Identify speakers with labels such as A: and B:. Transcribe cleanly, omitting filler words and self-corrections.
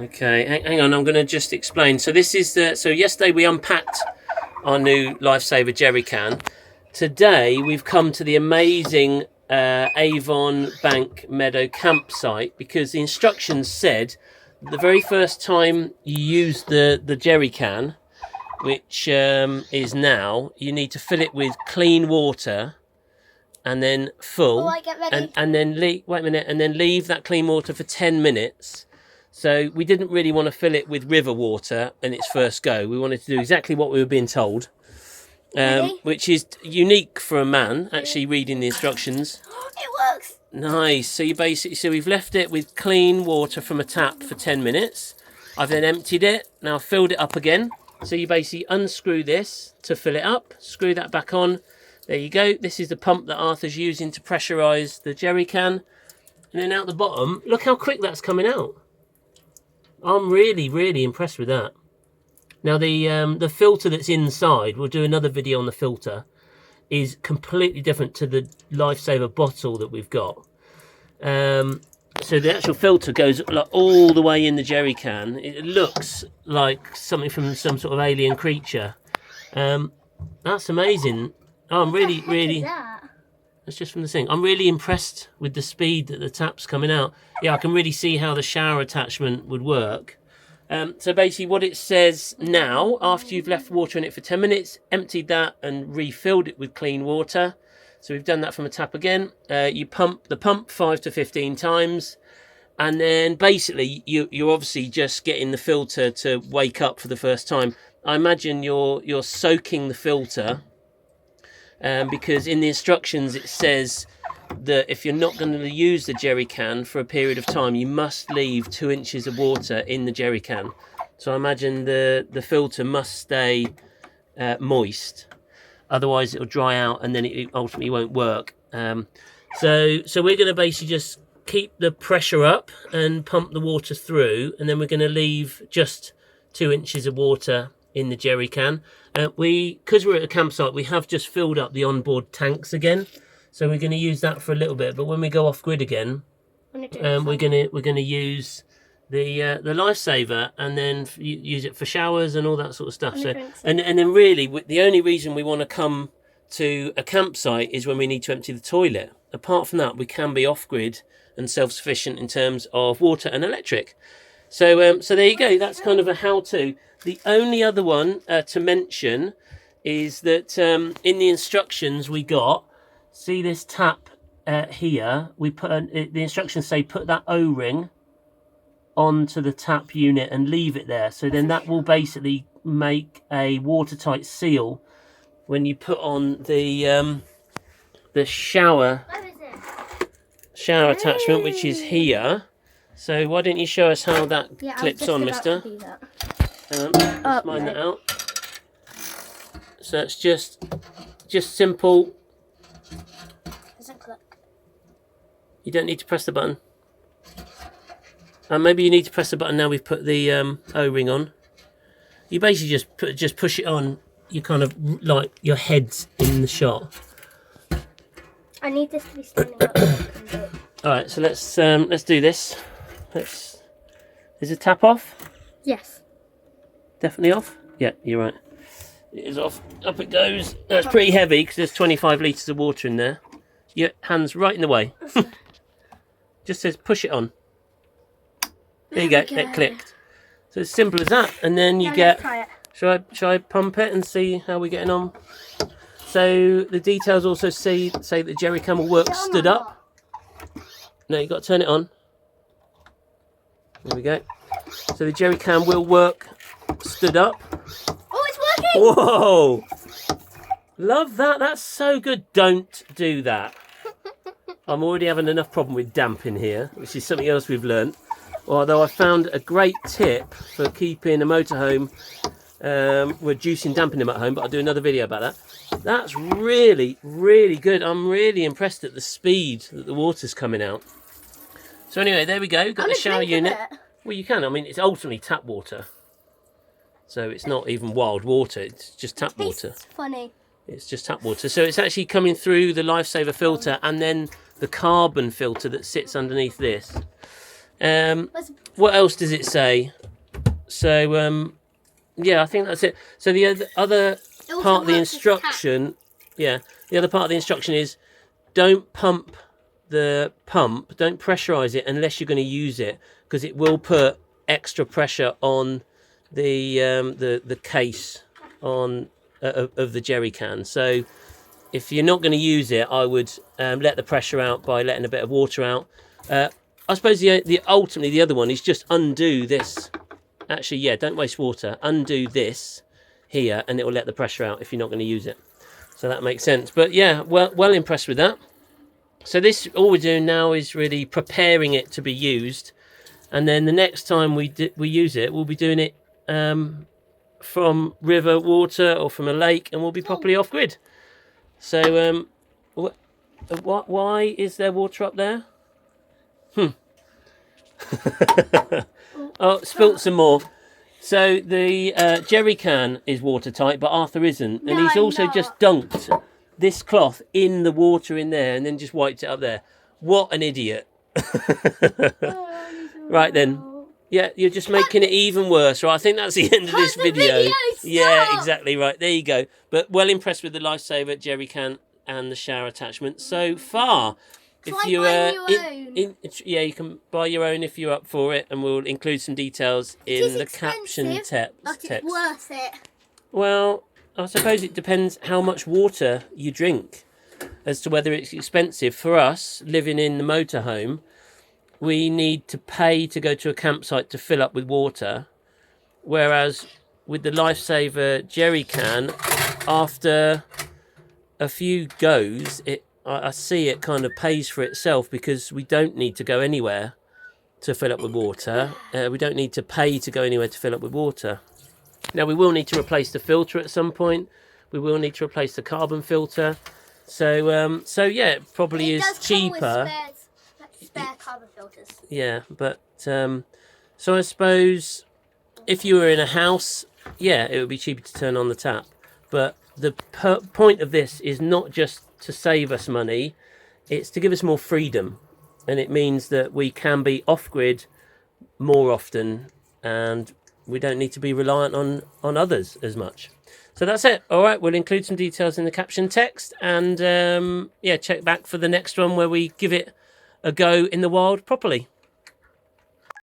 A: Okay, hang on, I'm going to just explain. So this is so yesterday we unpacked our new LifeSaver JerryCan. Today we've come to the amazing Avon Bank Meadow campsite because the instructions said the very first time you use the JerryCan, which is now, you need to fill it with clean water and then full, and then wait a minute, and then leave that clean water for 10 minutes. So we didn't really want to fill it with river water in its first go. We wanted to do exactly what we were being told, which is unique for a man, actually reading the instructions.
B: It works!
A: Nice. So you basically, so we've left it with clean water from a tap for 10 minutes. I've then emptied it. Now I've filled it up again. So you basically unscrew this to fill it up, screw that back on. There you go. This is the pump that Arthur's using to pressurise the JerryCan. And then out the bottom, look how quick that's coming out. I'm really, really impressed with that. Now the filter that's inside, we'll do another video on the filter, is completely different to the LifeSaver bottle that we've got. So the actual filter goes like all the way in the JerryCan. It looks like something from some sort of alien creature. That's amazing. Oh, I'm really. That's just from the thing. I'm really impressed with the speed that the tap's coming out. Yeah, I can really see how the shower attachment would work. So basically what it says now, after you've left water in it for 10 minutes, emptied that and refilled it with clean water. So we've done that from a tap again. You pump the pump 5 to 15 times. And then basically you're obviously just getting the filter to wake up for the first time. I imagine you're soaking the filter. Because in the instructions it says that if you're not going to use the JerryCan for a period of time, you must leave 2 inches of water in the JerryCan. So I imagine the filter must stay moist, otherwise it'll dry out and then it ultimately won't work. So we're going to basically just keep the pressure up and pump the water through, and then we're going to leave just 2 inches of water in the JerryCan. Because we're at a campsite, we have just filled up the onboard tanks again, so we're going to use that for a little bit. But when we go off grid again, we're going to use the LifeSaver and then use it for showers and all that sort of stuff. So and then really the only reason we want to come to a campsite is when we need to empty the toilet. Apart from that, we can be off grid and self-sufficient in terms of water and electric. So so there you go. That's kind of a how-to. The only other one to mention is that in the instructions we got, see this tap here, we put the instructions say put that O-ring onto the tap unit and leave it there. So then that will basically make a watertight seal when you put on the shower attachment, which is here. So why don't you show us how that clips on, mister? Let's mine that out. So it's just simple.
B: Doesn't click.
A: You don't need to press the button. Maybe you need to press the button now we've put the O-ring on. You basically just push it on. You kind of like your head's in the shot.
B: I need this to be standing up.
A: All right, so let's do this. Is the tap off?
B: Yes.
A: Definitely off? Yeah, you're right. It is off. Up it goes. That's pretty heavy because there's 25 litres of water in there. Your hand's right in the way. Just says push it on. There you go. It clicked. So it's simple as that. And then you get... Shall I pump it and see how we're getting on? So the details also say that JerryCan will work stood up. No, you've got to turn it on. There we go. So the JerryCan will work stood up.
B: Oh, it's working!
A: Whoa! Love that. That's so good. Don't do that. I'm already having enough problem with damp in here, which is something else we've learned. Although I found a great tip for keeping a motorhome, reducing damping at home, but I'll do another video about that. That's really, really good. I'm really impressed at the speed that the water's coming out. So anyway, there we go. Got the shower unit. Well, you can. I mean, it's ultimately tap water. So it's not even wild water. It's just tap water.
B: It's funny.
A: It's just tap water. So it's actually coming through the LifeSaver filter and then the carbon filter that sits underneath this. What else does it say? So yeah, I think that's it. So the other part of the instruction, the other part of the instruction is don't pump the pump, don't pressurize it unless you're going to use it, because it will put extra pressure on the case on of the JerryCan. So if you're not going to use it, I would let the pressure out by letting a bit of water out. I suppose ultimately the other one is just undo this. Actually, yeah, don't waste water. Undo this here, and it will let the pressure out if you're not going to use it. So that makes sense. But yeah, well impressed with that. So this, all we're doing now is really preparing it to be used, and then the next time we use it, we'll be doing it from river water or from a lake, and we'll be properly off grid. So why is there water up there? Oh, spilt some more. So the JerryCan is watertight, but Arthur isn't, and he's also just dunked this cloth in the water in there and then just wiped it up there. What an idiot. Right then. Yeah, you're just making it even worse. Right, I think that's the end of this video. Yeah, exactly right. There you go. But well impressed with the LifeSaver JerryCan and the shower attachment so far. If you yeah, you can buy your own if you're up for it, and we'll include some details in the caption text.
B: But it's worth it.
A: Well, I suppose it depends how much water you drink as to whether it's expensive. For us, living in the motorhome, we need to pay to go to a campsite to fill up with water, whereas with the LifeSaver JerryCan, after a few goes, I see it kind of pays for itself, because we don't need to go anywhere to fill up with water. We don't need to pay to go anywhere to fill up with water. Now, we will need to replace the filter at some point. We will need to replace the carbon filter. So yeah, it probably is cheaper.
B: Spare carbon filters.
A: Yeah, but so I suppose if you were in a house, yeah, it would be cheaper to turn on the tap. But the point of this is not just to save us money, it's to give us more freedom, and it means that we can be off grid more often, and we don't need to be reliant on others as much. So that's it. All right, we'll include some details in the caption text, and yeah, check back for the next one where we give it a go in the wild properly.